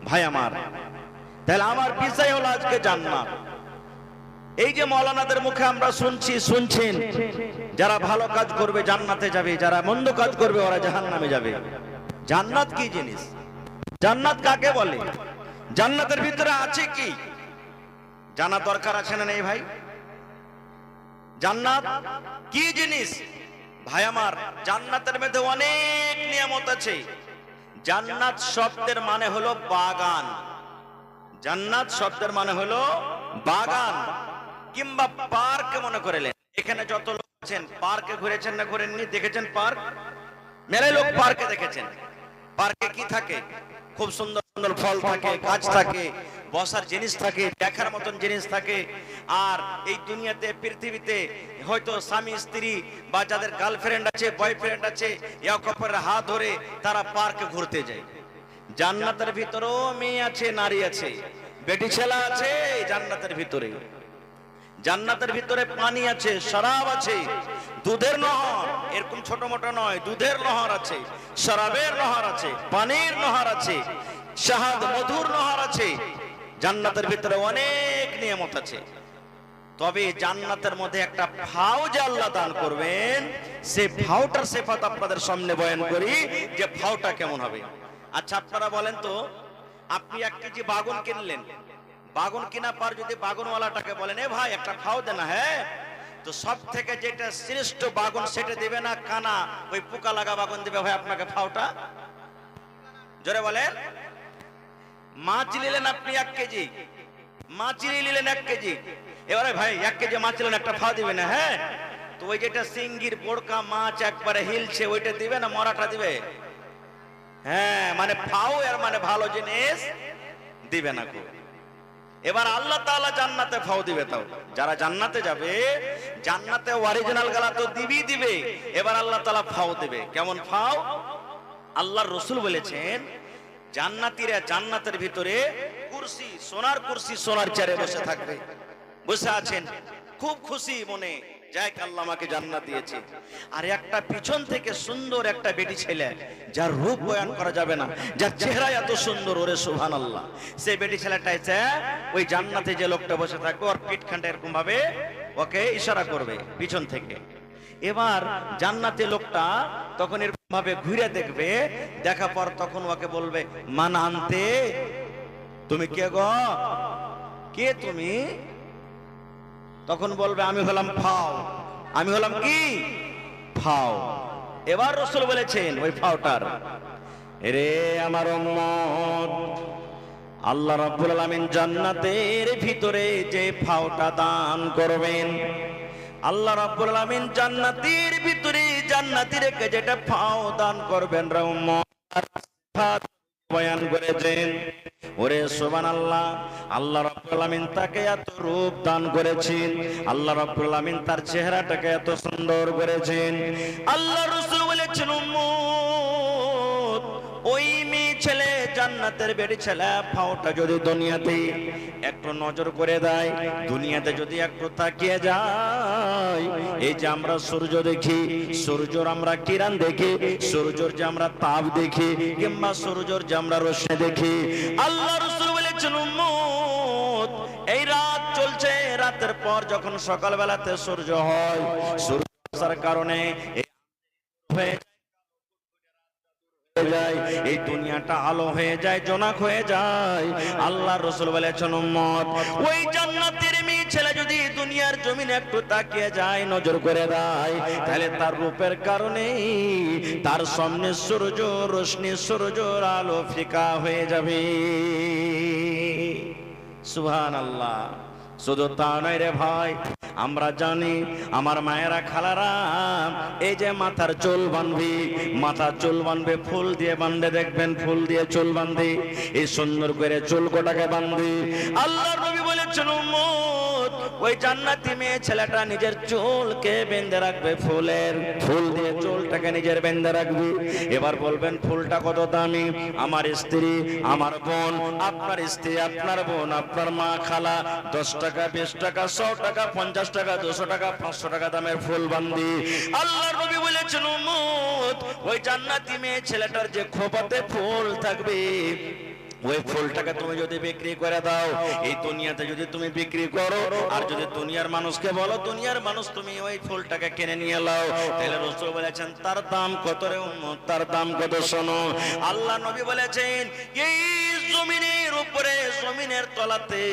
ভাই আমার, তাহলে আমার বিষয় হলো আজকে জান্নাত। এই যে মৌলানাদের মুখে আমরা শুনছেন যারা ভালো কাজ করবে জান্নাতে যাবে, যারা মন্দ কাজ করবে ওরা জাহান্নামে যাবে। জান্নাত কি জিনিস? জান্নাত কাকে বলে? জান্নাতের ভিতরে আছে কি জানা দরকার আছে না নেই ভাই? জান্নাত কি জিনিস? ভাই আমার, জান্নাতের মধ্যে অনেক নিয়ামত আছে। জান্নাত শব্দের মানে হলো বাগান। জান্নাত শব্দের মানে হলো বাগান কিংবা পার্ক মনে করেলেন। এখানে যত লোক আছেন পার্কে ঘুরেছেন না ঘুরেননি? দেখেছেন পার্ক? মেলায় লোক পার্কে দেখেছেন। পার্কে কি থাকে? খুব সুন্দর সুন্দর ফল থাকে, গাছ থাকে, বসার জিনিস থাকে, দেখার মতন জিনিস থাকে। আর এই দুনিয়াতে পৃথিবীতে হয়তো স্বামী স্ত্রী বা যাদের গার্লফ্রেন্ড আছে, বয়ফ্রেন্ড আছে, এক অপরের হাত ধরে তারা পার্কে ঘুরতে যায়। জান্নাতের ভিতরেও মেয়ে আছে, নারী আছে, বেটি ছেলে আছে। জান্নাতের ভিতরে, জান্নাতের ভিতরে পানি আছে, শরাব আছে, দুধের নহর, এরকম ছোট মোটো নয়, দুধের নহর আছে, শরাবের নহর আছে, পানির নহর আছে, শাহাদ মধুর নহর আছে। জান্নাতের ভিতরে অনেক নিয়ামত আছে। তবে জান্নাতের মধ্যে একটা ভাও যে আল্লাহ দান করবেন, সেই ভাওটার সিফাত আপনাদের সামনে বয়ান করি যে ভাওটা কেমন হবে। আচ্ছা আপনারা বলেন তো, আপনি 1 কেজি বাগুন কিনলেন, বাগুন কিনা পর যদি বাগুনওয়ালাটাকে বলেন এ ভাই একটা ভাও দে না, হ্যাঁ, তো সব থেকে যেটা শ্রেষ্ঠ বাগুন সেটা দেবে না কানা ওই পোকা লাগা বাগুন দেবে ভাই আপনাকে ভাওটা? জোরে বলেন। মাছ নিলেন আপনি 1 কেজি, মাছলি নিলেন 1 কেজি, এবারে ভাই 1 কেজি মাছ নিলেন, একটা ভাও দিবে না, হ্যাঁ, তো ওই যেটা সিঙ্গির বড়কা মাছ একবারে হিলছে ওইটা দিবে না মরাটা দিবে? হ্যাঁ, মানে ভাও এর মানে ভালো জিনিস দিবে না কো। এবার আল্লাহ তাআলা জান্নাতে ফাও দিবে। তাও যারা জান্নাতে যাবে, জান্নাতে অরিজিনাল গালা তো দিবে। এবার আল্লাহ তাআলা ফাও দিবে। কেমন ফাও? আল্লাহর রাসূল বলেছেন জান্নাতীরা জান্নাতের ভিতরে কুরসি, সোনার কুরসি, সোনার চেয়ারে বসে থাকবে, বসে আছেন খুব খুশি মনে, যাক আল্লাহ আমাকে জান্নাত দিয়েছে। আর একটা পিছন থেকে সুন্দর একটা বেটি ছেলে, যার রূপ বয়ান করা যাবে না, যার চেহারা এত সুন্দর, ওরে সুবহানাল্লাহ, সেই বেটি ছেলেটা এসে ওই জান্নাতে যে লোকটা বসে থাকবে ওর পিঠখানটা এরকম ভাবে ওকে ইশারা করবে পিছন থেকে। এবার জান্নাতে লোকটা তখন এরকম ভাবে ঘুরে দেখবে, দেখা পর তখন ওকে বলবে মান আনতে, তুমি কে গো, কে তুমি? তখন বলবে আমি হলাম ফাও। আমি হলাম কি? ফাও। এবার রাসূল বলেছেন ওই ফাওটার, রে আমার উম্মত, আল্লাহ রাব্বুল আলামিন জান্নাতের ভিতরে যে ফাওটা দান করবেন, আল্লাহ রাব্বুল আলামিন জান্নাতের ভিতরে জান্নাতীদেরকে যেটা ফাও দান করবেন রে উম্মত, বয়ান করেছেন। ওরে সুবহানাল্লাহ, আল্লাহ রাব্বুল আলামিন তাকে এত রূপ দান করেছেন, আল্লাহ রাব্বুল আলামিন তার চেহারাটাকে এত সুন্দর করেছেন। আল্লাহ রাসূল বলেছেন উম্মত, ওই মেয়ে ছেলে জান্নাতের বেটি ছেলে ফাওটা যদি দুনিয়াতে একটু নজর করে দেয়, দুনিয়াতে যদি একটু তাকিয়ে যায়, এই যে আমরা সূর্য দেখি, সূর্যর আমরা কিরণ দেখি, সূর্যর যে আমরা তাপ দেখি কিংবা সূর্যর যে আমরা রশ্মি দেখি, আল্লাহ রাসূল বলেছেন উম্মত, এই রাত চলছে, রাতের পর যখন সকালবেলাতে সূর্য হয়, সূর্য আসার কারণে এই দুনিয়াটা আলো হয়ে যায়, জোনাক হয়ে যায়। আল্লাহ রাসূল বলেছেন উম্মত, ওই জান্নাতের মেয়ে ছেলে যদি দুনিয়ার জমিনে একটু তাকিয়ে যায়, নজর করে দেয়, তাহলে তার রূপের কারণে তার সামনে সূর্য রশ্মি, সূর্যের আলো ফিকা হয়ে যাবে। সুবহানাল্লাহ। শুধু তা নয় রে ভাই, আমরা জানি আমার মায়েরা খালারা এই যে মাথার চুল বাঁধবি, মাথার চুল বাঁধবে ফুল দিয়ে বাঁধে, দেখবেন ফুল দিয়ে চুল বাঁধে, এই সুন্দর করে চুল কোটাকে বাঁধবি। আল্লাহর নবী বলেছেন উম্মত, ওই জান্নাতি মেয়ে ছেলেটা নিজের চুলকে বেঁধে রাখবে, ফুল দিয়ে চুলটাকে নিজের বেঁধে রাখবে। এবার বলবেন ফুলটা কত দামি? আমার স্ত্রী, আমার বোন, আপনার স্ত্রী, আপনার বোন, আপনার মা, খালা 10 টাকা, 20 টাকা, 100 টাকা, 50 টাকা, 200 টাকা, 500 টাকা দামের ফুল বাঁধি। আল্লাহর নবী বলেছেন উম্মত, ওই জান্নাতি মেয়ে ছেলেটার যে খোপাতে ফুল থাকবে, ওই ফুলটাকে তুমি যদি বিক্রি করে দাও, এই দুনিয়াতে যদি তুমি বিক্রি করো, আর যদি দুনিয়ার মানুষকে বলো দুনিয়ার মানুষ তুমি ওই ফুলটাকে কিনে নিয়ে নাও, তাহলে রাসূল বলেছেন তার দাম কত রে উম্মত, তার দাম কত শোনো। আল্লাহ নবী বলেছেন এই জমিনের উপরে, জমিনের তলাতে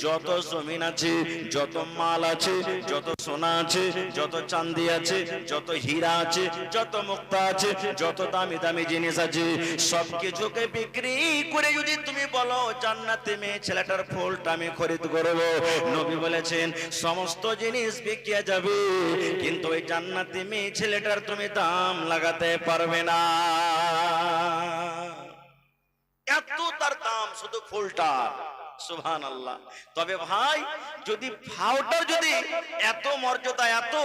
যত জমিন আছে, যত মাল আছে, যত সোনা আছে, যত চাঁদি আছে, যত হীরা আছে, যত মুক্তা আছে, যত দামি দামি জিনিস আছে, সবকিছুকে বিক্রি করে যদি তুমি বলো জান্নাতে মেয়ে ছেলেটার ফুলটা আমি খরিদ করব, নবী বলেছেন সমস্ত জিনিস বিকিয়া যাবে, কিন্তু ওই জান্নাতে মেয়ে ছেলেটার তুমি দাম লাগাতে পারবে না। এত তার দাম শুধু ফুলটা, সুবহানাল্লাহ। তবে ভাই যদি ভাওটার যদি এত মর্যাদা, এত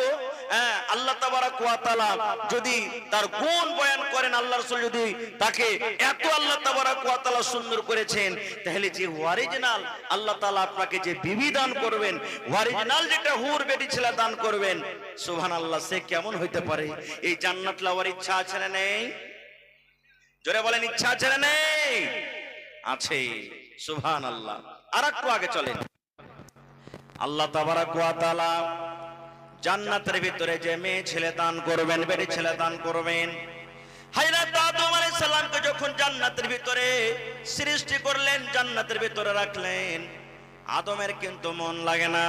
আল্লাহ তাবারক ওয়া তাআলা যদি তার গুণ বয়ান করেন, আল্লাহ রাসূল যদি তাকে এত আল্লাহ তাবারক ওয়া তাআলা সুন্দর করেছেন, তাহলে যে অরিজিনাল আল্লাহ তাআলা আপনাকে যে বিবি দান করবেন, অরিজিনাল যেটা হুর বেটি ছেলে দান করবেন, সুবহানাল্লাহ, সে কেমন হইতে পারে? এই জান্নাত লাওয়ার ইচ্ছা আছে না নেই? জোরে বলেন, ইচ্ছা আছে না নেই? আছে, সুবহানাল্লাহ। আর একটু আগে চলেন। আল্লাহ তাবারক ওয়া তাআলা জান্নাতের ভিতরে যে মেয়ে ছেলে দান করবেন, বেটি ছেলে দান করবেন, হযরত আদম আলাইহিস সালামকে যখন জান্নাতের ভিতরে সৃষ্টি করলেন, জান্নাতের ভিতরে রাখলেন, আদমের কিন্তু মন লাগে না,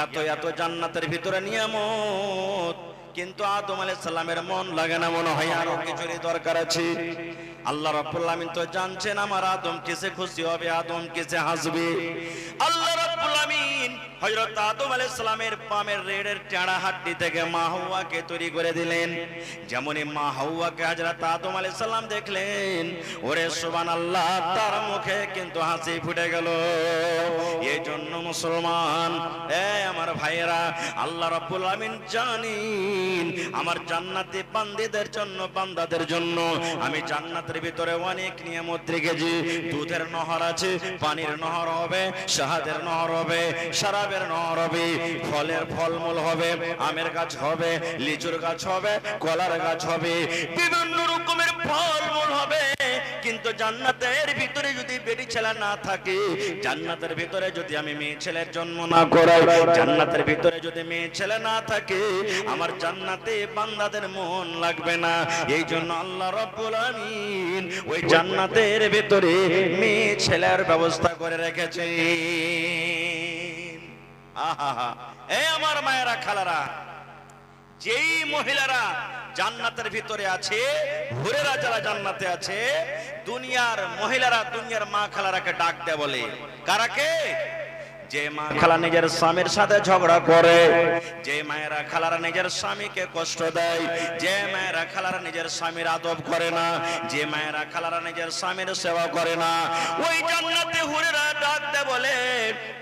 এত এত জান্নাতের ভিতরে নিয়ামত, কিন্তু আদম আলাইহিস সালামের মন লাগে না, মনে হয় আরো কিছুরই দরকার আছে। আল্লাহ রাব্বুল আমিন তো জানছেন আমার আদম কিসে খুশি হবে, আদম কিসে হাসবে। আল্লাহ রাব্বুল আমিন হযরত আদম আলাইহিস সালামের পামের রেড়ের চাড়া হাড্ডি থেকে মা হাওয়াকে তৈরি করে দিলেন। যেমনই মা হাওয়াকে হযরত আদম আলাইহিস সালাম দেখলেন, ওরে সুবহানাল্লাহ, তার মুখে কিন্তু হাসি ফুটে গেল। এই জন্য মুসলমান, আমার ভাইয়েরা, আল্লাহ রাব্বুল আমিন জানেন আমার জান্নাতে বান্দীদের জন্য, বান্দাদের জন্য আমি জান্নাতের ভিতরে অনেক নিয়ামত রেখেছি। দুধের নহর আছে, পানির নহর হবে, শাহাদের নহর হবে, শরাবের নহর হবে, ফলের ফলমূল হবে, আমের গাছ হবে, লিচুর গাছ হবে, কলার গাছ হবে, বিভিন্ন রকমের ফলমূল হবে। কিন্তু জান্নাতের ভিতরে যদি বেটি ছেলে না থাকে, জান্নাতের ভিতরে যদি আমি মেয়ে ছেলের জন্ম না করাই, জান্নাতের ভিতরে যদি মেয়ে ছেলে না থাকে, আমার জান্নাতে বান্দাদের মন লাগবে না। এই জন্য আল্লাহ রাব্বুল আমিন ওই জান্নাতের ভিতরে মেয়ে ছেলের ব্যবস্থা করে রেখেছে। আহা, এই আমার মায়েরা, খালারা, যেই মহিলারা জান্নাতের ভিতরে আছে, হুরেরা যারা জান্নাতে আছে, দুনিয়ার মহিলারা, দুনিয়ার মা খালারাকে ডাক দেয়, বলে কারাকে? যে মা খালা নিজের স্বামীর সাথে ঝগড়া করে, যে মায়েরা খালারা নিজের স্বামীকে কষ্ট দেয়, যে মায়েরা খালারা নিজের স্বামীর আদব করে না, যে মায়েরা খালারা নিজের স্বামীর সেবা করে না, ওই জান্নাতে হুরেরা ডাক দেয়, বলে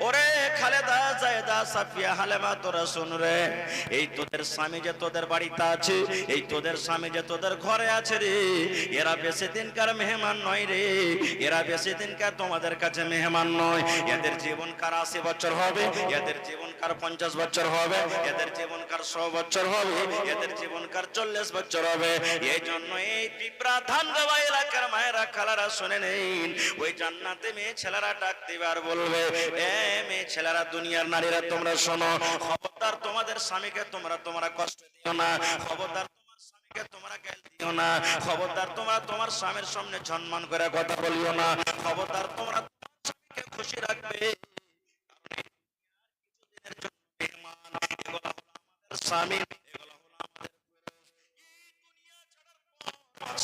ওরে খালেদা, জায়েদা, সাফিয়া, হালেমা, তোরা শুন রে, এই তোদের স্বামী যে তোদের বাড়িতে আছে, এই তোদের স্বামী যে তোদের ঘরে আছে রে, এরা বেশি দিনকার মেহমান নয় রে, এরা বেশি দিনকার তোমাদের কাছে মেহমান নয়। এদের জীবনকাল 80 বছর হবে, এদের জীবনকাল 50 বছর হবে, এদের জীবনকাল 100 বছর হবে, এদের জীবনকাল 40 বছর হবে। এই জন্য এই পিপরা ধান গাওয়া এলাকার মায়েরা খালারা শুনে নেন, ওই জান্নাতে মেয়ে ছেলেরা ডাক দিবে আর বলবে, এ মেয়ে ছেলেরা, দুনিয়ার নারীরা, তোমরা শোনো, খবরদার তোমাদের স্বামীকে তোমরা কষ্ট দিও না, খবরদার তোমার স্বামীকে তোমরা গাল দিও না, খবরদার তোমরা তোমার স্বামীর সামনে সম্মান করে কথা বলিও না, খবরদার তোমরা তোমার স্বামীকে খুশি রাখবে।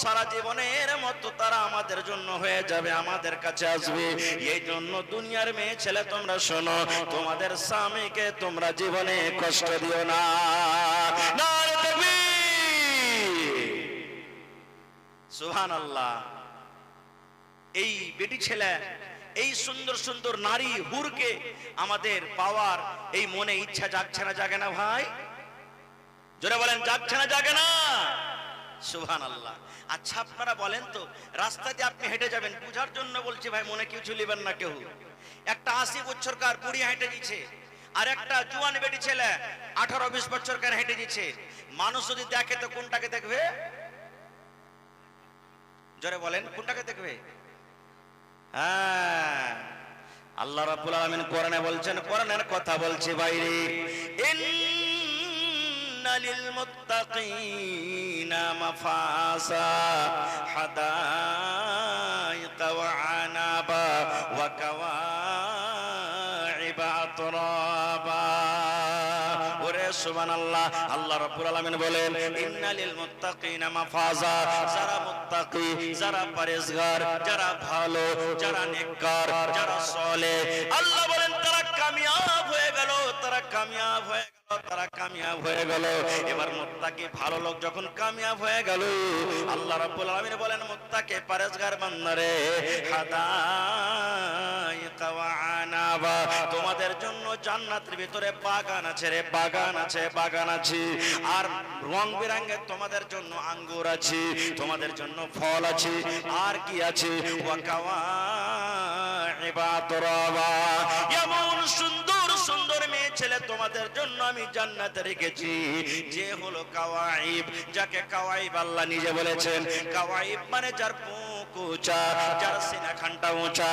সারা জীবনের মতো তারা আমাদের জন্য হয়ে যাবে, আমাদের কাছে আসবে। এই জন্য দুনিয়ার মেয়ে ছেলে, তোমরা শোনো, তোমাদের স্বামীকে তোমরা জীবনে কষ্ট দিও না। নারে তাকবীর, সুবহানাল্লাহ। এই বেটি ছেলে, এই সুন্দর সুন্দর নারী হুরকে আমাদের পাওয়ার এই মনে ইচ্ছা জাগছে না, জাগে না ভাই? জোরে বলেন, জাগছে না, জাগে না? সুবহানাল্লাহ। আচ্ছা আপনারা বলেন তো, রাস্তা দিয়ে আপনি হেঁটে যাবেন, বুঝার জন্য বলছি ভাই, মনে কিছু নেবেন না কেউ। একটা 80 বছরকার বুড়ি হেঁটে দিচ্ছে, আর একটা জুয়ান বেটি ছেলে 18-20 বছরকার হেঁটে দিচ্ছে, মানুষ যদি দেখে তো কোনটাকে দেখবে? জোরে বলেন, কোনটাকে দেখবে? হ্যাঁ, আল্লাহ রাব্বুল আলামিন কোরআনে বলছেন, কোরআনের কথা বলছে বাইরে, ইন্না লিল মুত্তাকিনা মাফাসা হাদাইকা ওয়া আনাবা ওয়া কাওয়াইবা আতরাবা। ওরে সুবহানাল্লাহ, আল্লাহ রাব্বুল আলামিন বলেন ইন্না লিল মুত্তাকিনা মাফাজা, যারা মুত্তাকি, যারা পরেজগার, যারা ভালো, যারা নেককার, যারা সালেহ, আল্লাহ বলেন তারা কামিয়াব হয়ে গেল, তারা কামিয়াব হয়ে গেল, তারা কামিয়াব হয়ে গেল। এবার মুত্তাকি ভালো লোক যখন কামিয়াব হয়ে গেল, আল্লাহ রাব্বুল আলামিন বলেন মুত্তাকি পরেজগার বান্দারে, হাদাইকা ওয়া আনাবা, তোমাদের জন্য জান্নাতের ভিতরে বাগান আছে রে, বাগান আছে, বাগান আছে। আর রং বেরঙের তোমাদের জন্য আঙ্গুর আছে, তোমাদের জন্য ফল আছে। আর কি আছে? ওয়া কাওয়াইবা আতরাবা, এমন সুন্দর সুন্দর মেয়ে ছেলে তোমাদের জন্য আমি জান্নাতে রেখেছি, যে হলো কাওয়াইব, যাকে কাওয়াইব আল্লাহ নিজে বলেছেন। কাওয়াইব মানে যার বুক উঁচা, যার সিনা খানটা উঁচা।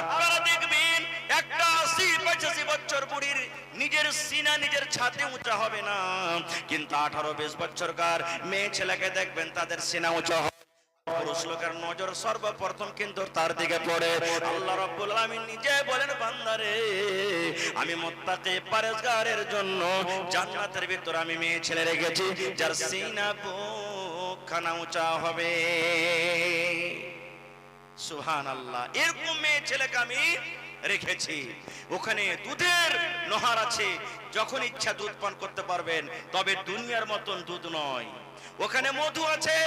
আপনারা দেখবেন একটা ৮০-৮৫ বছর বুড়ির নিজের সিনা নিজের ছাতে উঁচা হবে না, কিন্তু ১৮-২০ বছরকার মেয়ে ছেলেকে দেখবেন তাদের সিনা উঁচা হয়। পুরুষ লোকের নজর সর্বপ্রথম কিন্তু তার দিকে পড়ে। আল্লাহ রাব্বুল আলামিন নিজে বলেন বান্দারে, আমি মুত্তাকি পরেজগারের জন্য জান্নাতের ভিতর আমি মেয়ে ছেলে রেখেছি, যার সিনা বুক খানা উঁচা হবে। সুবহানাল্লাহ, এরকম মেয়ে ছেলেকে আমি রেখেছি। ওখানে দুধের নহর আছে, যখন ইচ্ছা দুধ পান করতে পারবেন, তবে দুনিয়ার মতন দুধ নয়। ওখানে মধু আছে,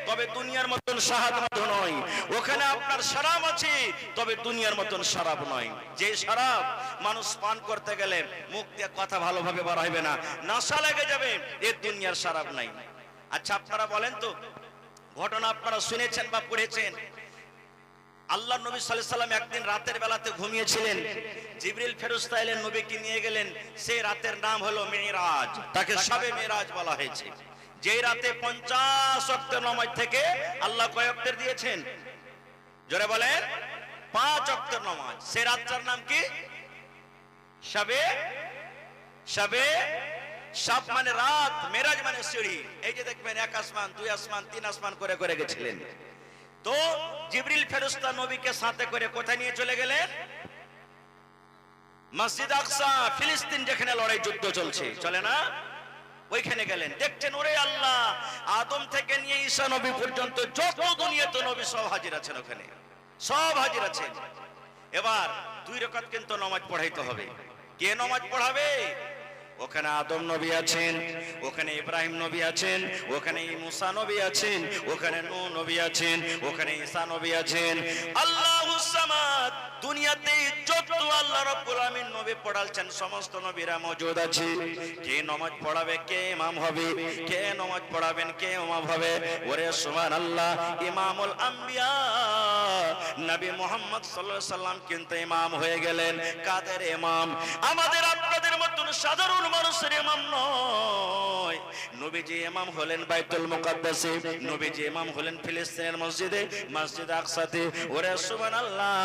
তবে দুনিয়ার মতন শাহাদ মধু নয়। ওখানে আপনার শরাব আছে, তবে দুনিয়ার মতন শরাব নয়। যে শরাব মানুষ পান করতে গেলে মুখ দিয়ে কথা ভালোভাবে বার হবে না, নেশা লেগে যাবে, এর দুনিয়ার শরাব নাই। আচ্ছা আপনারা বলেন তো, ঘটনা আপনারা শুনেছেন বা পড়েছেন, আল্লাহ নবী সাল্লাল্লাহু আলাইহি সাল্লাম একদিন রাতের বেলাতে ঘুমিয়েছিলেন, জিবরিল ফেরেশতা এলেন, নবীকে নিয়ে গেলেন। সেই রাতের নাম হলো মেরাজ, তাকে শবে মেরাজ বলা হয়েছে। যেই রাতে 50 ওয়াক্তের নামাজ থেকে আল্লাহ কয় ওয়াক্তের দিয়েছেন? জোরে বলেন, 5 ওয়াক্তের নামাজ। সেই রাতটার নাম কি? শবে, শবে শাব মানে রাত, মেরাজ মানে সিঁড়ি। এই যে দেখবেন 1 আসমান, 2 আসমান, 3 আসমান করে করে গেছিলেন। তো জিবরিল ফেরেশতা নবীকে সাথে করে কোথায় নিয়ে চলে গেলেন? মসজিদ আকসা, ফিলিস্তিন, যেখানে লড়াই যুদ্ধ চলছে, চলে না, ওইখানে গেলেন। দেখছেন ওরে আল্লাহ, আদম থেকে নিয়ে ঈসা নবী পর্যন্ত যত দুনিয়াতে নবী সব হাজির আছেন, ওখানে সব হাজির আছেন। এবার 2 রাকাত কিন্তু নামাজ পড়াইতে হবে। কে নামাজ পড়াবে? ওখানে আদম নবী আছেন, ওখানে ইব্রাহিম নবী আছেন, ওখানে মুসা নবী আছেন, ওখানে নূহ নবী আছেন, ওখানে ঈসা নবী আছেন। আল্লাহুস সামাদ, দুনিয়াতে যত আল্লাহ রাব্বুল আলামিন নবী পড়ালছেন সমস্ত নবীরা মওজুদ আছে। কে নামাজ পড়াবে? কে ইমাম হবে? কে নামাজ পড়াবেন? কে ইমাম হবে? ওরে সুবহানাল্লাহ, ইমামুল আম্বিয়া নবী মুহাম্মদ সাল্লাল্লাহু আলাইহি সাল্লাম কিন্তু ইমাম হয়ে গেলেন। কাদের ইমাম? আমাদের আপনাদের মতন সাধারণ মানুষের ইমাম নয়। নবীজি ইমাম হলেন বাইতুল মুকাদ্দাসে, নবীজি ইমাম হলেন ফিলিস্তিনের মসজিদে, মসজিদ আকসাতে। ওরে সুবহানাল্লাহ,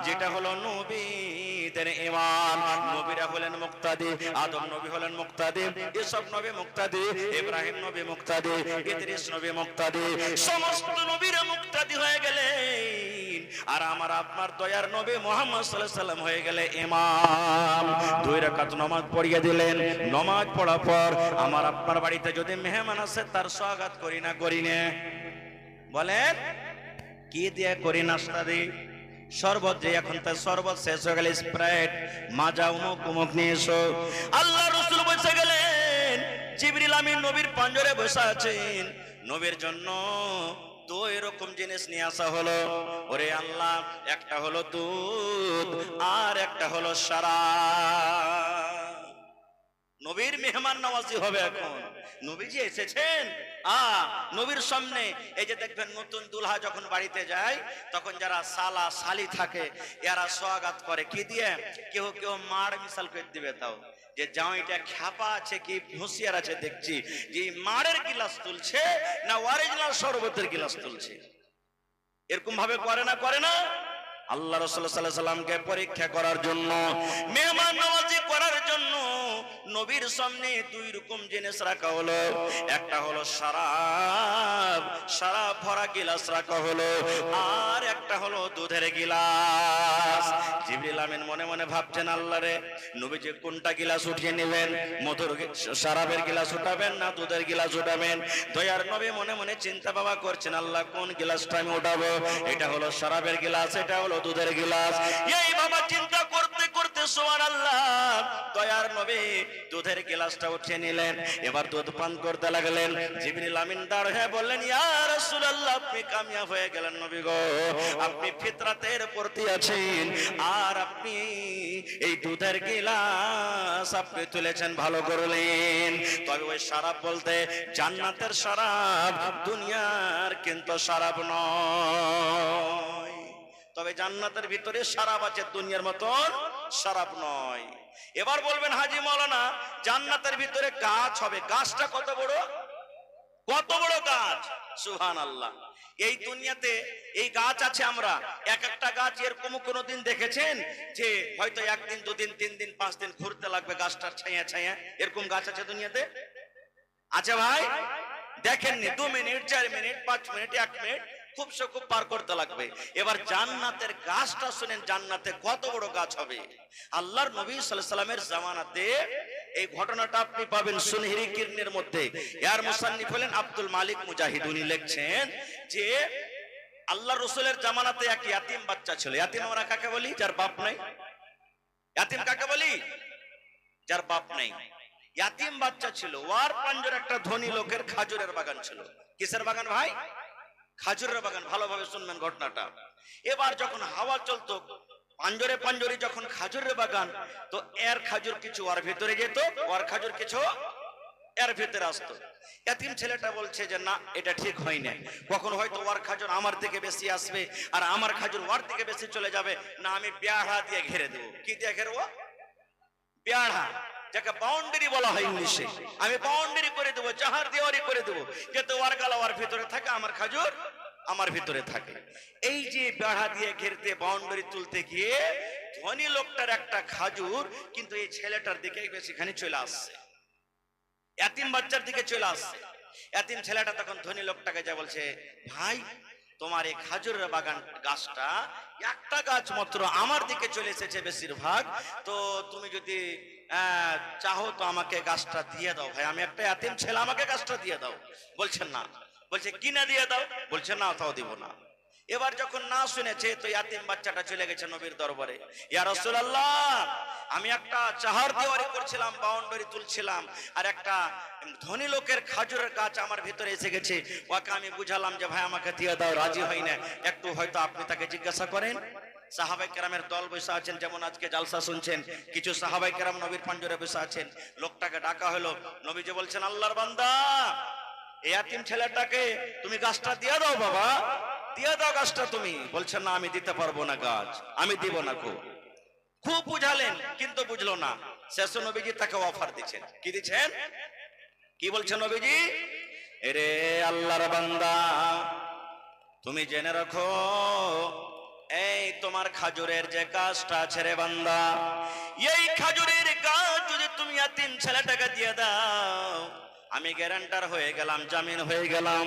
যেটা হলো নবীদের ইমাম। নবীরা হলেন মুক্তাদি, আদম নবী হলেন মুক্তাদি, এসব নবী মুক্তাদি, ইব্রাহিম নবী মুক্তাদি, ইদ্রিস নবী মুক্তাদি, সমস্ত নবীরা মুক্তাদি হয়ে গেলেন। আর আমার আপনার দয়ার নবী মুহাম্মদ সাল্লাল্লাহু আলাইহি সাল্লাম হয়ে গেলে ইমাম। 2 রাকাত নামাজ পড়িয়ে দিলেন। নামাজ পড়ার পর আমার আপনার বাড়িতে যদি মেহমান আসে, তার স্বাগত করি না করি না? বলেন, কি দিয়ে করি? নাস্তা দিই, শরবত যে, এখন তার শরবত শেষ হয়ে গেলে স্প্রাইট, মাজা, উমুক উমুক নিয়ে এসো। আল্লাহ রাসূল বসে গেলেন, জিবরিল আমিন নবীর পাঞ্জরে বসে আছেন। নবীর জন্য 2 এরকম জিনিস নিয়ে আসা হলো। ওরে আল্লাহ, একটা হলো দুধ আর একটা হলো শরাব। নবীর মেহমান নওয়াজি হবে এখন। নবীজি এসেছেন, নবীর সামনে এই যে দেখবেন নতুন দুলহা যখন বাড়িতে যায়, তখন যারা সালা সালি থাকে এরা স্বাগত করে কি দিয়ে? কেউ কেউ মার মিশাল করে দিবে, তাও যে জামাইটা খ্যাপা আছে কি হুঁশিয়ার আছে, দেখছি যে মারের গিলাস তুলছে না অরিজিনাল শরবতের গিলাস তুলছে। এরকম ভাবে করে না? করে না? আল্লাহ রাসূল সাল্লাল্লাহু আলাইহি সাল্লামকে পরীক্ষা করার জন্য, মেহমান নওয়াজি করার জন্য নবীর সামনে দুই রকম জিনিস রাখা হলো। একটা হলো শরাব, শরাব ভরা গিলাস রাখা হলো, আর একটা হলো দুধের গিলাস। জিবরিল আমিন মনে মনে ভাবছেন, আল্লাহ রে, নবীজি কোনটা গিলাস উঠিয়ে নেবেন, মধুর শরাবের গিলাস উঠাবেন না দুধের গিলাস উঠাবেন? দয়ার নবী মনে মনে চিন্তা ভাবনা করছেন, আল্লাহ কোন গিলাসটা আমি উঠাবো? এটা হলো শরাবের গিলাস, এটা হলো দুধের গিলাস। এই বাবা চিন্তা করতে করতে সুবহানাল্লাহ, দয়ার নবী দুধের গিলাসটা উঠিয়ে নিলেন, এবার দুধ পান করতে লাগলেন। জিবরিল আমিন দাঁড় হয়ে বললেন, ইয়া রাসূলুল্লাহ, আপনি কামিয়াব হয়ে গেলেন নবী গো, আপনি ফিতরাতের প্রতি আছেন, আর আপনি এই দুধের গিলাস আপনি তুলেছেন, ভালো করলেন। তবে ওই শরাব বলতে জান্নাতের শরাব, দুনিয়ার কিন্তু শরাব নয়। তবে জান্নাতের ভিতরে শরাব আছে, দুনিয়ার মতন শরাব নয়। এবার বলবেন, হাজী মাওলানা, জান্নাতের ভিতরে গাছ হবে, গাছটা কত বড়? কত বড় গাছ! সুবহানাল্লাহ। এই দুনিয়াতে এই গাছ আছে, আমরা এক একটা গাছ এরকম কোনদিন দেখেছেন যে হয়তো একদিন দুদিন তিন দিন পাঁচ দিন ঘুরতে লাগবে গাছটার ছায়া ছায়া? এরকম গাছ আছে দুনিয়াতে? আছে ভাই? দেখেননি? 2 মিনিট 4 মিনিট 5 মিনিট 1 মিনিট খুব সে খুব পার করতে লাগবে। এবার জান্নাতের গাছটা শুনেন, জান্নাতে কত বড় গাছ হবে। আল্লাহর নবী সাল্লাল্লাহু আলাইহি সাল্লামের জামানাতে এই ঘটনাটা আপনি পাবেন সুনহরি কিরনের মধ্যে। ইয়ার মুসান্নিফ হলেন আব্দুল মালিক মুজাহিদ। উনি লিখছেন যে আল্লাহর রাসূলের জামানাতে এক ইয়াতিম বাচ্চা ছিল। ইয়াতিম আমরা কাকে বলি? যার বাপ নাই। ইয়াতিম কাকে বলি? যার বাপ নাই। ইয়াতিম বাচ্চা ছিল, ওয়ার পাঞ্জর একটা ধনী লোকের খাজুরের বাগান ছিল। কিসের বাগান ভাই? খাজুরের বাগান। ভালোভাবে শুনবেন ঘটনাটা। এবার যখন হাওয়া চলতো, পাঞ্জরে পাঞ্জরে যখন খাজুরের বাগান, তো এর খাজুর কিছু ওর ভিতরে যেত, ওর খাজুর কিছু এর ভিতরে আসতো। ইয়াতিম ছেলেটা বলছে যে না, এটা ঠিক হয় না, কখন হয়তো ওর খাজুর আমার থেকে বেশি আসবে আর আমার খাজুর ওর থেকে বেশি চলে যাবে, না আমি বেড়া দিয়ে ঘিরে দেবো। কি দিয়ে ঘেরবো? বেড়া, যাকে বাউন্ডারি বলা হয় ইংলিশে। আমি বাউন্ডারি করে দেবো, চাহার দেওয়ারি করে দেবো, যাতে ওর গালা ওর ভিতরে থাকে, আমার খাজুর আমার ভিতরে থাকে। এই যে বেড়া দিয়ে ঘেরতে বাউন্ডারি তুলতে গিয়ে ধনী লোকটার একটা খাজুর কিন্তু এই ছেলেটার দিকে বেশিখানি চলে আসছে, ইয়াতিম বাচ্চার দিকে চলে আসছে। ইয়াতিম ছেলেটা তখন ধনী লোকটাকে যা বলছে, ভাই তোমার এই খাজুরের বাগান গাছটা একটা গাছ মাত্র আমার দিকে চলে এসেছে বেশিরভাগ, তো তুমি যদি চাহো তো আমাকে গাছটা দিয়ে দাও ভাই, আমি একটা ইয়াতিম ছেলে, আমাকে গাছটা দিয়ে দাও। বলছেন না। বলছে কিনা দিয়ে দাও? বলছে না, তাও দিব না। এবার যখন না শুনেছে, তো ইয়াতিম বাচ্চাটা চলে গেছে নবীর দরবারে। ইয়া রাসূলুল্লাহ, আমি একটা চাহার দেওয়ারি করছিলাম, বাউন্ডারি তুলছিলাম, আর একটা ধনী লোকের খাজুরের গাছ আমার ভিতরে এসে গেছে, ওকে আমি বুঝালাম যে ভাই আমাকে দিয়ে দাও, রাজি হয় না। একটু হয়তো আপনি তাকে জিজ্ঞাসা করেন। সাহাবায়ে কেরামের দল বসে আছেন, যেমন আজকে জালসা শুনছেন, কিছু সাহাবায়ে কেরাম নবীর পাঞ্জরে বসে আছেন। লোকটাকে ডাকা হলো, নবীজি বলছেন, আল্লাহর বান্দা, এই ইয়াতিম ছেলেটাকে তুমি গাছটা দিয়ে দাও বাবা, দিয়ে দাও গাছটা তুমি। বলছেন না, আমি দিতে পারবো না গাছ, আমি দিব না। খুব বুঝালেন কিন্তু বুঝলো না। শেষে নবীজি তাকে অফার দিচ্ছেন। কি দিচ্ছেন? কি বলছেন নবীজি? এরে আল্লাহর বান্দা, তুমি জেনে রাখো, এই তোমার খাজুরের যে গাছটা আছে রে বান্দা, এই খাজুরের গাছ যদি তুমি ইয়াতিম ছেলেটাকে দিয়ে দাও, আমি গ্যারান্টার হয়ে গেলাম, জামিন হয়ে গেলাম,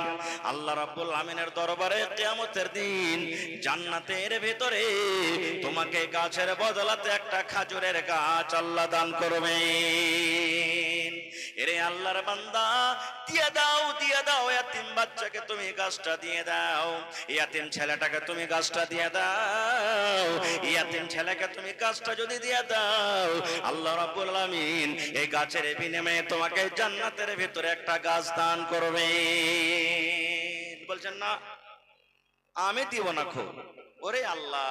আল্লাহ রাব্বুল আমিনের দরবারে কিয়ামতের দিন জান্নাতের ভিতরে তোমাকে গাছের বদলাতে একটা খাজুরের গাছ আল্লাহ দান করবেন। এরে আল্লাহর বান্দা, দিয়ে দাও, দিয়ে দাও, ইয়াতিম বাচ্চাকে তুমি গাছটা দিয়ে দাও, ইয়াতিম ছেলেটাকে তুমি গাছটা দিয়ে দাও। ইয়াতিম ছেলেকে তুমি গাছটা যদি দিয়ে দাও, আল্লাহ রাব্বুল আমিন এই গাছের বিনিময়ে তোমাকে জান্নাতের ভিতরে একটা গাছ দান করবেন। বলছেন না, আমি দিব না। ওরে আল্লাহ,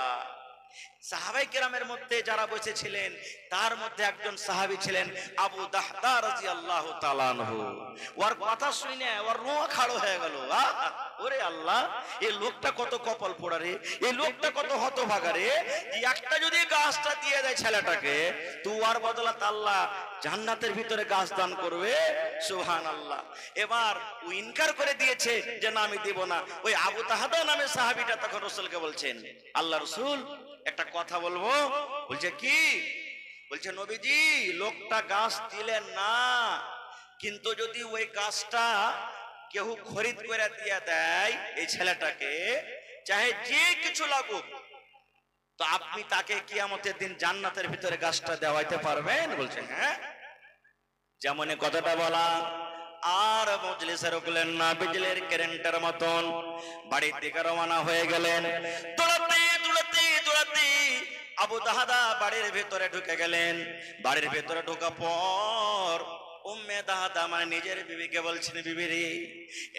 সাহাবাই কেরামের মধ্যে যারা বসেছিলেন তার মধ্যে একজন সাহাবী ছিলেন আবু দাহদা রাদিয়াল্লাহু তাআলা আনহু। ওর কথা শুনে ওর রোয়া খাড়ো হয়ে গেল। ওরে আল্লাহ, এই লোকটা কত কপাল পোড়া রে, এই লোকটা কত হতভাগা রে, একটা যদি গাছটা দিয়ে দেয় ছেলেটাকে তো ওর বদলাতে আল্লাহ জান্নাতের ভিতরে গাছ দান করবে। সুবহানাল্লাহ। এবার ও ইনকার করে দিয়েছে যে না আমি দেব না। ওই আবু দাহদা নামে সাহাবীটা তখন রাসূলকে বলছেন, আল্লাহ রাসূল একটা কথা বলবো। বলছে কি? বলছে নবীজি লোকটা গাছ দিলেন না, কিন্তু যদি ওই গাছটা কেউ খরিদ করে দিয়ে দেয় এই ছেলেটাকে, চাহে যে কিছু লাগুক, তো আপনি তাকে কিয়ামতের দিন জান্নাতের ভিতরে গাছটা দেওয়াইতে পারবেন? বলছে হ্যাঁ। যেমন কথাটা বলা আর মজলিসে রুকলেন না, বিজলির কারেন্টের মতন বাড়ির দিকে রওনা হয়ে গেলেন। দৌড়াতে দৌড়াতে দৌড়াতে আবু দাহদা বাড়ির ভেতরে ঢুকে গেলেন। বাড়ির ভেতরে ঢোকা পর উম্মে দাহদা মানে নিজের বিবিকে বলছেন, বিবি রে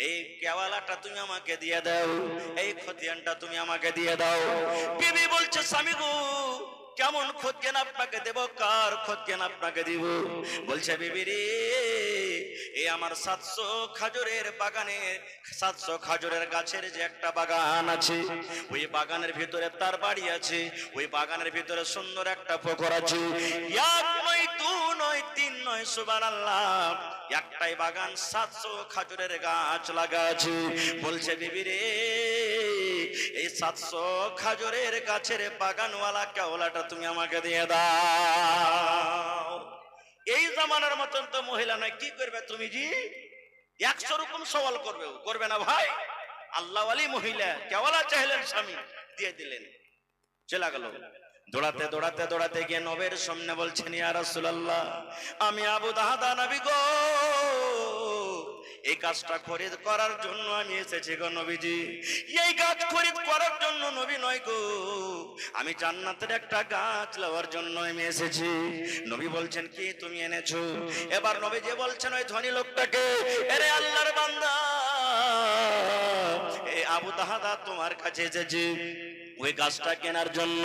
এই কেওয়ালাটা তুমি আমাকে দিয়ে দাও, এই খতিয়ানটা তুমি আমাকে দিয়ে দাও। বিবি বলছে স্বামী গো কেমন খতিয়ান আপনাকে দেব, কার খতিয়ান আপনাকে দিব? বলছে বিবি রে এই আমার 700 খাজুরের বাগানে 700 খাজুরের গাছের যে একটা বাগান আছে, ওই বাগানের ভিতরে তার বাড়ি আছে, ওই বাগানের ভিতরে সুন্দর একটা পুকুর আছে। এক নয় দু নয় তিন নয়, সুবহানাল্লাহ, একটাই বাগান 700 খাজুরের গাছ লাগা আছে। বলছে বিবি রে এই 700 খাজুরের গাছের বাগানওয়ালা কেওলাটা তুমি আমাকে দিয়ে দাও। এই জামানার মতন তো মহিলা নয়, কি করবে তুমি জি? 100 রকম সওয়াল করবে না ভাই। আল্লাহওয়ালি মহিলা কেওলা চাইলেন, স্বামী দিয়ে দিলেন। চলে গেল দৌড়াতে দৌড়াতে দৌড়াতে গিয়ে নবীর সামনে বলছেন, ইয়া রাসূলুল্লাহ আমি আবু দাহদা নবী গো, এই গাছটা খরিদ করার জন্য আমি এসেছি গো নবীজি। এই গাছ খরিদ করার জন্য নবী নয় গো, আমি জান্নাতের একটা গাছ লওয়ার জন্য আমি এসেছি। নবী বলছেন কি তুমি এনেছো? এবার নবী যে বলছেন ওই ধনী লোকটাকে, আরে আল্লাহর বান্দা এই আবু দাহদা তোমার কাছে এসেছি ওই গাছটা কেনার জন্য।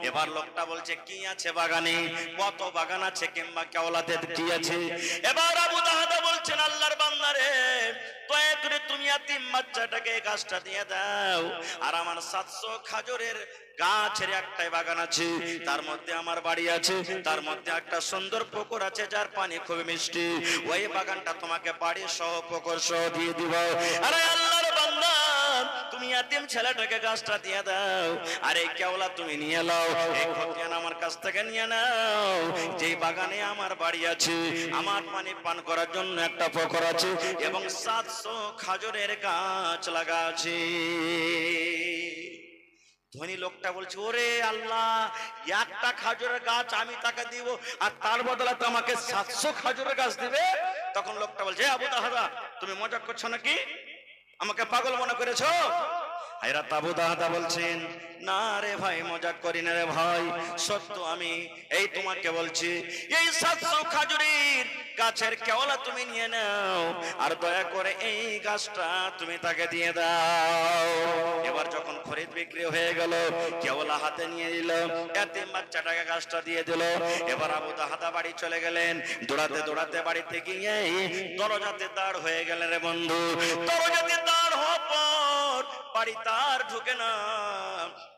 এবার লোকটা বলছে কি আছে বাগানে, কত বাগান আছে কিংবা কেওলাতে কি আছে? এবার আবু দাহদা বলছেন আল্লাহর বান্দা রে দয়া করে তুমি ইয়াতিম বাচ্চাটাকে গাছটা দিয়ে দাও, আর আমার 700 খাজুরের গাছের একটাই বাগান আছে, তার মধ্যে আমার বাড়ি আছে, তার মধ্যে একটা সুন্দর পুকুর আছে যার পানি খুব মিষ্টি, ওই বাগানটা তোমাকে বাড়ি সহ পুকুর সহ দিয়ে দিব। আরে আল্লাহর বান্দা তুমি ইয়াতিম ছেলেটাকে গাছটা দিয়ে দাও, আর এই কেওলা তুমি নিয়ে নাও, এই খতিয়ান আমার কাছ থেকে নিয়ে নাও। যেই বাগানে আমার বাড়ি আছে, আমার পানি পান করার জন্য একটা পুকুর আছে এবং 700 খাজুরের গাছ লাগা আছে। ধনী লোকটা বলছে ওরে আল্লাহ, একটা খাজুরের গাছ আমি তাকে দিব আর তার বদলে তো আমাকে 700 খাজুরের গাছ দিবে? তখন লোকটা বলছে আবু দাহদা তুমি মজা করছো নাকি, আমাকে পাগল মনে করেছো? হায়রাত আবু দাহদা বলছেন না রে ভাই মজাক করি না রে ভাই, সত্য আমি এই তোমাকে বলছি এই 700 খাজুরের গাছের কেওলা তুমি নিয়ে নাও, আর দয়া করে এই গাছটা তুমি তাকে দিয়ে দাও। এবার যখন খরিদ বিক্রি হয়ে গেল, কেওলা হাতে নিয়ে নিল, এতিম বাচ্চাটাকে গাছটা দিয়ে দিল। এবার আবু দাহদা বাড়ি চলে গেলেন। দৌড়াতে দৌড়াতে বাড়িতে গিয়ে দরজাতে দাঁড় হয়ে গেলেন রে বন্ধু। দরজাতে দাঁড় হওয়ার পর বাড়ি তার ঢুকে না,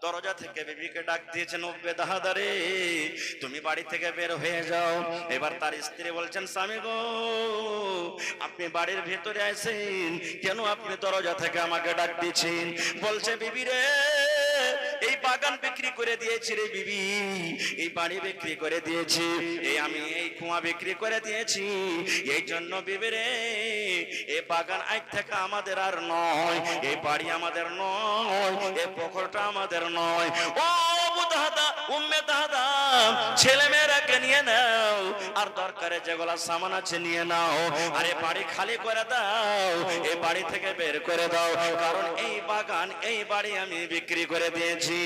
দরজা থেকে বিবিকে ডাক দিয়েছেন উম্মে দাহদা রে তুমি বাড়ি থেকে বের হয়ে যাও। এবার তার স্ত্রী বলছেন স্বামী গো আপনি বাড়ির ভেতরে আছেন কেন, আপনি দরজা থেকে আমাকে ডাক দিয়েছেন? বলছে বিবি রে এই বাগান বিক্রি করে দিয়েছি রে বিবি, এই বাড়ি বিক্রি করে দিয়েছি, এই আমি এই কুয়া বিক্রি করে দিয়েছি, এই জন্য বিবি রে এই বাগান আজ থেকে আমাদের আর নয়, এই বাড়ি আমাদের নয়, এই পুকুরটা আমাদের নয়। ও আবু দাহদা উম্মে দাহদা ছেলে মেয়েরাকে নিয়ে নাও, আর দরকারে যেগুলা সামান আছে নিয়ে নাও, আরে বাড়ি খালি করে দাও, এই বাড়ি থেকে বের করে দাও, কারণ এই বাগান এই বাড়ি আমি বিক্রি করে দিয়েছি।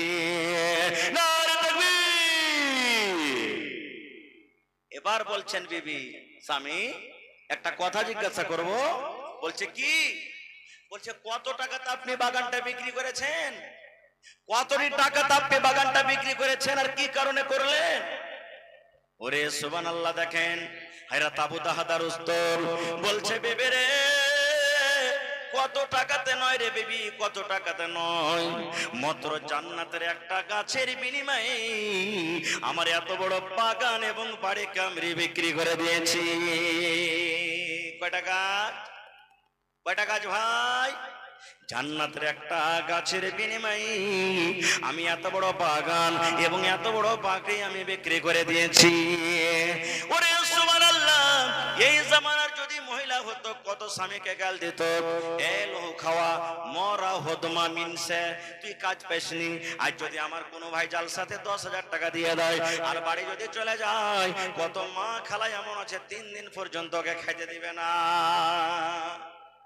নারে তাকবীর। এবার বলছেন বিবি স্বামী একটা কথা জিজ্ঞাসা করব। বলছে কি? বলছে কত টাকাতে আপনি বাগানটা বিক্রি করেছেন? কতটি টাকা আপনি বাগানটা বিক্রি করেছেন আর কি কারণে করলেন? ওরে সুবহানাল্লাহ, দেখেন হযরত আবু দাহাদার উস্তর বলছে, বেবি রে কত টাকাতে নয় রে বেবি, কত টাকাতে নয়, মাত্র জান্নাতের একটা গাছের বিনিময়ে আমার এত বড় বাগান এবং বাড়ি কামরি বিক্রি করে দিয়েছি। কয়টা গাছ? কয়টা গাছ ভাই? জান্নাতের একটা গাছের বিনিময়ে আমি এত বড় বাগান এবং এত বড় বাগান আমি বিক্রি করে দিয়েছি। ওরে সুবহানাল্লাহ, এই জামানার যদি মহিলা হতো কত স্বামীকে গাল দিত, এ লোহ খাওয়া মরা হদমা মিনসে, তুই কাজ পাসনি। আর যদি আমার কোনো ভাই জালসাতে 10,000 টাকা দিয়ে দেয় আর বাড়ি যদি চলে যায়, কত মা খালা এমন আছে 3 দিন পর্যন্ত ওকে খাইতে দিবে না।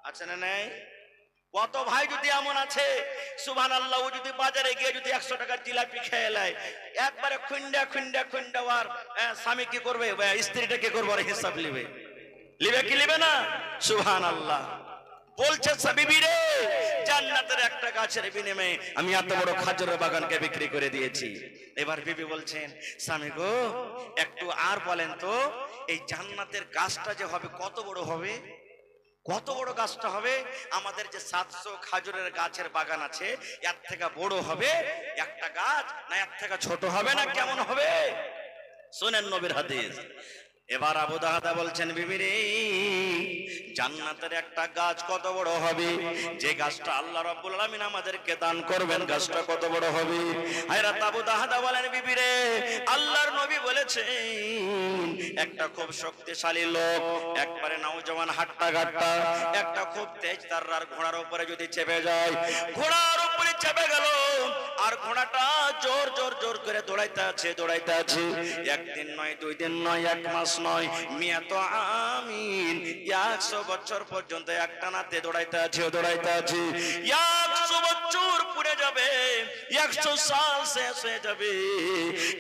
আছে না নাই? কত ভাই যদি এমন আছে সুবহানাল্লাহ, ও যদি বাজারে গিয়ে যদি 100 টাকার জিলাপি খেয়ে নেয়, একবারে খুন্ডা খুন্ডা খুন্ডা, আর স্বামী কি করবে, স্ত্রীটা কি করবে, হিসাব লিবে, লিবে কি লিবে না? সুবহানাল্লাহ। বলছে বিবি রে, জান্নাতের একটা গাছের বিনিময়ে আমি এত বড় খাজুরের বাগানকে বিক্রি করে দিয়েছি। এবার বিবি বলছেন, স্বামী গো একটু আর বলেন তো, এই জান্নাতের গাছটা যে হবে কত বড় হবে? কত বড় গাছটা হবে? আমাদের যে 700 খাজুরের গাছের বাগান আছে, এর থেকে বড় হবে একটা গাছ, না এর থেকে ছোট হবে, না কেমন হবে? শুনেন নবীর হাদিস। এবার আবু দাহাদা বলছেন, বিবি রে জান্নাতের একটা গাছ কত বড় হবে, যে গাছটা আল্লাহ রাব্বুল আলামিন আমাদেরকে দান করবেন, গাছটা কত বড় হবে? হযরত আবু দাহাদা বলেন, বিবি রে আল্লাহর নবী বলেছেন, একটা খুব শক্তিশালী লোক, একবারে নওজওয়ান হাট্টা গাট্টা, একটা খুব তেজ তাররার ঘোড়ার উপরে যদি চেপে যায়, ঘোড়ার উপরে চেপে গেল আর ঘোড়াটা জোর জোর জোর করে দৌড়াইতে আছে, দৌড়াইতে আছে, একদিন নয়, 2 দিন নয়, 1 মাস নয়, মিয়াত আমিন 100 বছর পর্যন্ত একটানাতে দৌড়াইতে আছে, দৌড়াইতে আছে। 100 বছর পুরে যাবে, 100 সাল শেষ হয়ে যাবে,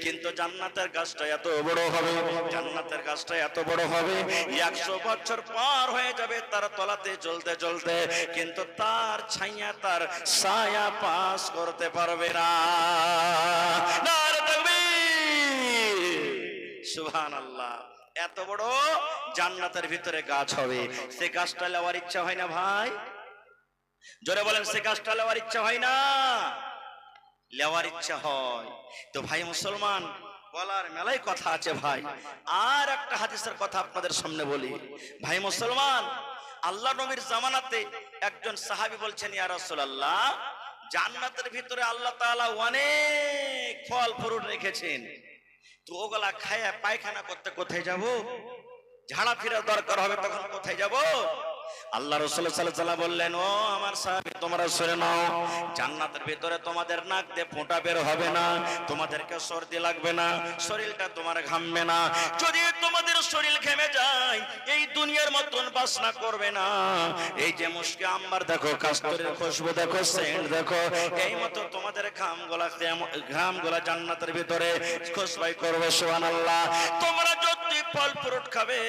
কিন্তু জান্নাতের গাছটা এত বড় হবে, জান্নাতের গাছটা এত বড় হবে, 100 বছর পার হয়ে যাবে তার তলাতে চলতে চলতে, কিন্তু তার ছায়া, তার ছায়া পাস করতে পারবে না। নারে তাকবীর, সুবহানাল্লাহ। এত বড় জান্নাতের ভিতরে গাছ হবে, সে গাছটা নেওয়ার ইচ্ছা হয় না ভাই? জোরে বলেন, সে গাছটা নেওয়ার ইচ্ছা হয় না? নেওয়ার ইচ্ছা হয়। তো ভাই মুসলমান, বলার মেলায় কথা আছে ভাই। আর একটা হাদিসের কথা আপনাদের সামনে বলি। ভাই মুসলমান, আল্লাহ নবীর জামানাতে একজন সাহাবী বলছেন, ইয়া রাসূলুল্লাহ, জান্নাতের ভিতরে আল্লাহ তাআলা অনেক ফল ফ্রুট রেখেছেন, তো ওগুলা খায়া পায়খানা করতে কোথায় যাব? ঝাড়া ফিরা দরকার হবে তখন কোথায় যাব? আল্লাহ রাসূল সাল্লাল্লাহু আলাইহি ওয়াসাল্লাম বললেন, ও আমার সাহাবী, তোমরা শুনে নাও, জান্নাতের ভিতরে তোমাদের নাক দিয়ে ফোঁটা বের হবে না, তোমাদেরকে সর্দি লাগবে না, শরীরটা তোমার ঘামবে না। যদি তোমাদের শরীর ঘেমে যায়, এই দুনিয়ার মতন বাসনা করবে না। এই যে মুশকে আম্বার দেখো, কাস্তরের খুশবু দেখো, সেন্ট দেখো, এই মতো তোমাদের ঘামগুলা জান্নাতের ভিতরে খুশবাই করবে। সুবহানাল্লাহ। তোমরা যদি ফল ফ্রুট খাবে,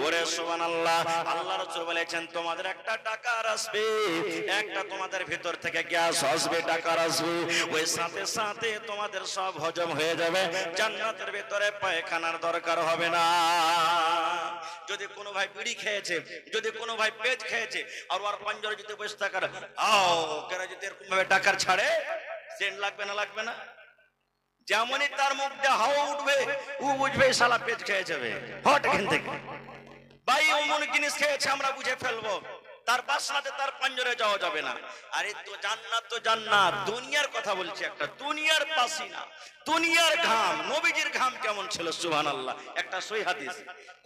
ওরে সুবহানাল্লাহ, আল্লাহ রাসূল বলেছেন, তোমাদের একটা টাকা আসবে, একটা তোমাদের ভিতর থেকে গ্যাস আসবে, টাকা আসবে, ওই সাথে সাথে তোমাদের সব হজম হয়ে যাবে, জান্নাতের ভিতরে পায়খানার দরকার হবে না। যদি কোনো ভাই বিড়ি খেয়েছে, যদি কোনো ভাই পেট খেয়েছে, আর ওর পাঞ্জরে যদি বসে থাকার কেন যদি এরকম ভাবে টাকার ছাড়ে, সেন্ট লাগবে না? লাগবে না? যেমনই তার মুখ দিয়ে হাওয়া উঠবে, ও বুঝবে শালা পেট খেয়ে যাবে, হট এখান থেকে ভাই, অমন জিনিস খেয়েছে আমরা বুঝে ফেলবো, তার বাসনাতে তার পাঞ্জরে যাওয়া যাবে না। আরে তো জান্নাত, তো জান্নাত, দুনিয়ার কথা বলছি, একটা দুনিয়ার পাসিনা, দুনিয়ার ঘাম। নবীজির ঘাম কেমন ছিল? সুবহানাল্লাহ। একটা সহিহ হাদিস,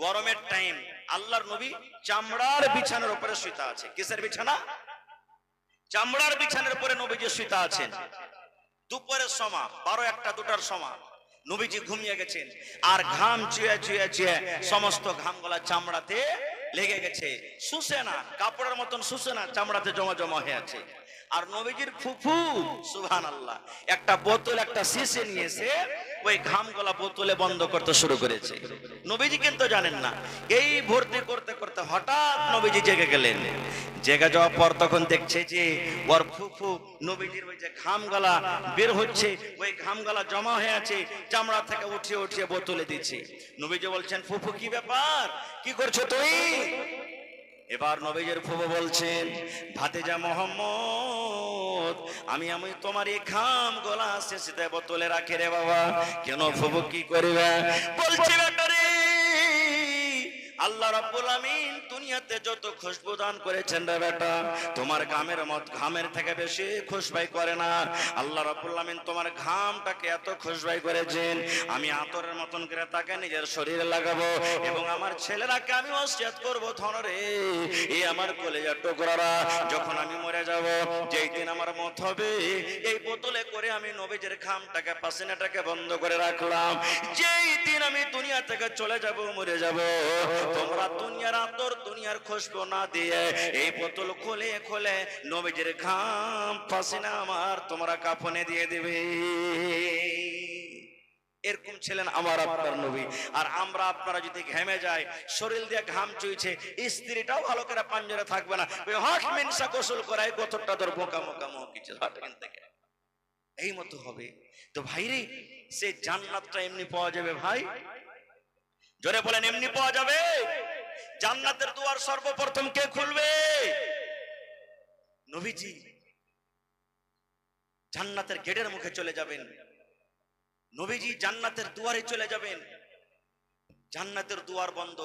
গরমের টাইম আল্লাহর নবী চামড়ার বিছানার উপরে শুইতা আছে। কিসের বিছানা? চামড়ার বিছানার উপরে নবীজি শুইতা আছেন। দুপুরের সময় 12, 1, 2টার সময় নবীজি ঘুমিয়ে গেছেন, আর ঘাম চুয়ে চুয়ে চুয়ে সমস্ত ঘামগুলা চামড়াতে লেগে গেছে, শুষে না, কাপড়ের মতন শুষে না, চামড়াতে জমা জমা হয়ে আছে। আর নবীজির ফুফু সুবহানাল্লাহ একটা বোতল, একটা শিশে নিয়ে এসে ওই ঘাম গলা বোতলে বন্ধ করতে শুরু করেছে। নবীজি কিন্তু জানেন না। এই ভর্তি করতে করতে হঠাৎ নবীজি জেগে গেলেন। জেগে যাওয়ার পর তখন দেখছে যে ওর ফুফু নবীজির ওই যে ঘাম গলা বের হচ্ছে, ওই ঘাম গলা জমা হয়ে আছে, চামড়া থেকে উঠিয়ে উঠিয়ে বোতলে দিচ্ছে। নবীজি বলছেন, ফুফু কি ব্যাপার, কি করছো তুই? এবার নবীজির ফুফু বলছেন, ভাতিজা মোহাম্মদ, আমি তোমার এই ঘাম গলা শেষে বোতলে রাখি রে বাবা। কেন ফুফু, কি করবে? বলছে, বেটারে, আল্লাহ রাব্বুল আমিন দুনিয়াতে যত খুশবু দান করেছেন রে বেটা, তোমার ঘামের থেকে বেশি খুশবাই করে না। আল্লাহ রাব্বুল আমিন তোমার ঘামটাকে এত খুশবাই করেছেন, আমি আতরের মতন করে তাকে নিজের শরীরে লাগাবো এবং আমার ছেলেরাকে আমি ওসিয়ত করব, ধনরে এই আমার কলেজার টুকরারা, যখন আমি মরে যাব, যেই দিন আমার মত হবে, এই বোতলে করে আমি নবীজির ঘামটাকে পাসিনাটাকে বন্ধ করে রাখলাম। যেই দিন আমি দুনিয়া থেকে চলে যাব, মরে যাব, তোমরা দুনিয়ার আতর, দুনিয়ার খুশবু না দিয়ে এই বোতল খুলে খুলে নবীজির ঘাম পাসিনা আমার তোমরা কাফনে দিয়ে দিবে। এরকম ছিলেন আমার আপনার নবী। আর আমরা আপনারা যদি ঘেমে যায়, শরীর দিয়ে ঘাম চুইছে, স্ত্রীটাও ভালো করে পাঞ্জরে থাকবে না, ওই হক মিনসা গোসল করায় গোতরটা তোর বোকা মোকা কিছু থেকে এই মতো হবে। তো ভাইরে, সে জান্নাতটা এমনি পাওয়া যাবে ভাই? জোরে বলেন, এমনি পাওয়া যাবে? জান্নাতের দুয়ার সর্বপ্রথম কে খুলবে? নবীজি জান্নাতের গেটের মুখে চলে যাবেন, নবীজি জান্নাতের দুয়ারে চলে যাবেন। জান্নাতের দুয়ার বন্ধ,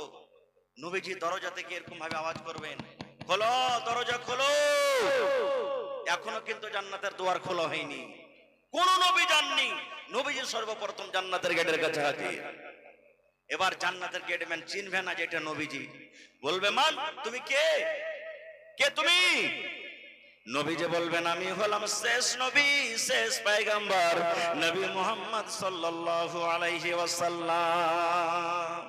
নবীজি দরজা থেকে এরকম ভাবে আওয়াজ করবেন, খোলো, দরজা খোলো। এখনো কিন্তু জান্নাতের দুয়ার খোলা হয়নি, কোন নবী যাননি, নবীজি সর্বপ্রথম জান্নাতের গেটের কাছে হাজির। এবার জান্নাতের গেটম্যান চিনবে না যে এটা নবীজি, বলবে, মান তুমি কে? কে তুমি? নবীজি বলবেন, আমি হলাম শেষ নবী, শেষ পয়গম্বর, নবী মুহাম্মদ সাল্লাল্লাহু আলাইহি ওয়াসাল্লাম।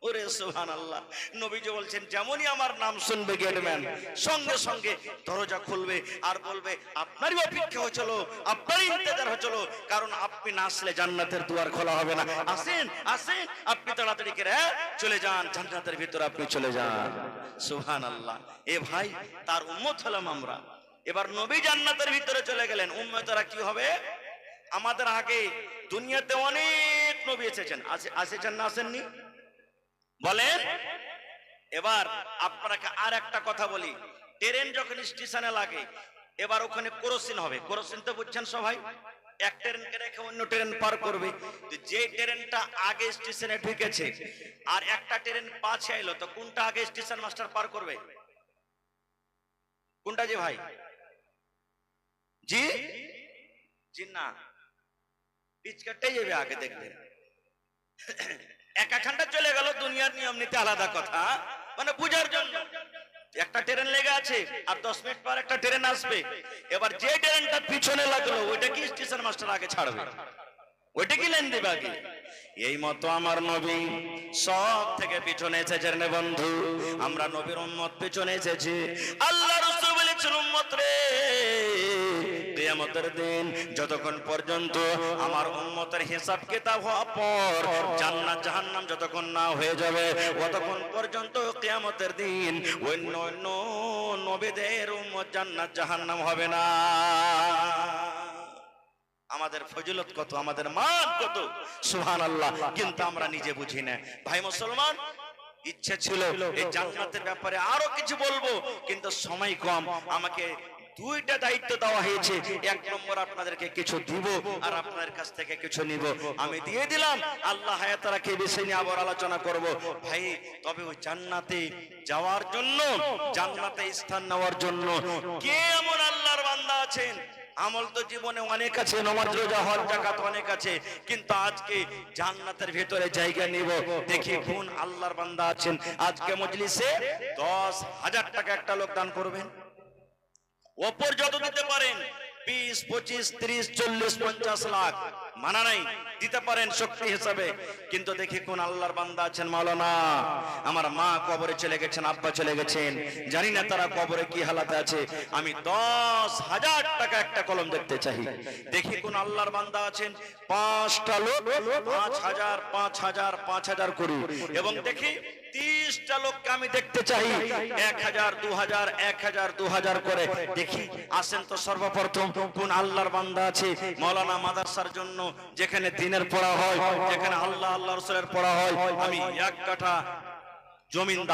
ওরে সুবহানাল্লাহ। নবীজি বলছেন, যেমনই আমার নাম শুনবে গেটম্যান, সঙ্গে সঙ্গে দরজা খুলবে আর বলবে, আপনারই অপেক্ষা হচ্ছিল, আপনারই ইন্তজার হচ্ছিল, কারণ আপনি না আসলে জান্নাতের দুয়ার খোলা হবে না। আসেন আসেন, আপনি তাড়াতাড়ি করে চলে যান, জান্নাতের ভিতরে আপনি চলে যান। সুবহানাল্লাহ। এ ভাই, তার উম্মত হলাম আমরা। এবার নবী জান্নাতের ভিতরে চলে গেলেন, উম্মতেরা কি হবে? আমাদের আগে দুনিয়াতে অনেক নবী এসেছেন, আসেছেন না আসেননি বলেন? এবার আপনাকে আর একটা কথা বলি, ট্রেন যখন স্টেশনে লাগে, এবার ওখানে ক্রসিং হবে। ক্রসিং তো বুঝছেন সবাই, এক ট্রেনকে রেখে অন্য ট্রেন পার করবে। যে ট্রেনটা আগে স্টেশনে ঢুকেছে আর একটা ট্রেন পাশে এলো, তো কোনটা আগে স্টেশন মাস্টার পার করবে? কোনটা যে ভাই? জি জি না, পিচ কাটতে যাবে আগে, দেখবেন একাখানটা চলে গেল, দুনিয়ার নিয়ম নীতি আলাদা কথা, মানে বুঝার জন্য। একটা ট্রেন লেগে আছে আর 10 মিনিট পর একটা ট্রেন আসবে, এবার যে ট্রেনটা পিছনে লাগলো ওইটা কি স্টেশন মাস্টার আগে ছাড়বে? ওইটা কি লেন দিবে আগে? এই মতো আমার নবী সব থেকে পিছনে এসেছেন রে বন্ধু। আমরা নবীর উম্মত পিছনে এসেছি। আল্লাহ রাসূল বলেছেন, উম্মত রে, কিয়ামতের দিন যতক্ষণ পর্যন্ত আমার উম্মতের হিসাব কিতাব হওয়ার পর জান্নাত জাহান্নাম যতক্ষণ না হয়ে যাবে, ততক্ষণ পর্যন্ত কিয়ামতের দিন অন্য অন্য নবীদের উম্মত জান্নাত জাহান্নাম হবে না। আমাদের ফজিলত কত, আমাদের মান কত, সুবহানাল্লাহ। কিন্তু আমরা নিজে বুঝি না। ভাই মুসলমান, ইচ্ছে ছিল এই জান্নাতের ব্যাপারে আরো কিছু বলবো, কিন্তু সময় কম। আমাকে দুইটা দায়িত্ব দেওয়া হয়েছে, এক নম্বর আপনাদেরকে কিছু দিব আর আপনাদের কাছ থেকে কিছু নিব। আমি দিয়ে দিলাম, আল্লাহ হায়াত রাখে বিষয় নিয়ে আবার আলোচনা করব ভাই। তবে ওই জান্নাতে যাওয়ার জন্য, জান্নাতে স্থান নেওয়ার জন্য কে এমন আল্লাহর বান্দা আছেন? আমল তো জীবনে অনেক আছে, নামাজ রোজা হজ যাকাত অনেক আছে, কিন্তু আজকে জান্নাতের ভেতরে জায়গা নিব, দেখি কোন আল্লাহর বান্দা আছেন। আজকে মজলিসে 10,000 টাকা একটা লোক দান করবেন, ওপর যত দিতে পারেন, 20, 25, 30, 40, 50 লাখ, মানা নাই, দিতে পারেন শক্তি হিসাবে, কিন্তু দেখি কোন আল্লাহর বান্দা আছেন, মাওলানা আমার মা কবরে চলে গেছেন, আব্বা চলে গেছেন, জানি না তারা কবরে কি হালাতে আছে, আমি 10,000 টাকা একটা কলম দেখতে চাই। দেখি কোন আল্লাহর বান্দা আছেন, 5টা লোক 5,000 5,000 5,000 করি, এবং দেখি 30টা লোককে আমি দেখতে চাই 1,000 2,000 1,000 2,000 করে। দেখি আসেন তো সর্বপ্রথম কোন আল্লাহর বান্দা আছে মাওলানা মাদ্রাসার জন্য, যেখানে দিনের পড়া হয়, যেখানে আল্লাহ আল্লাহ রাসূলের পড়া হয়, আমি 1 কাঠা জমিন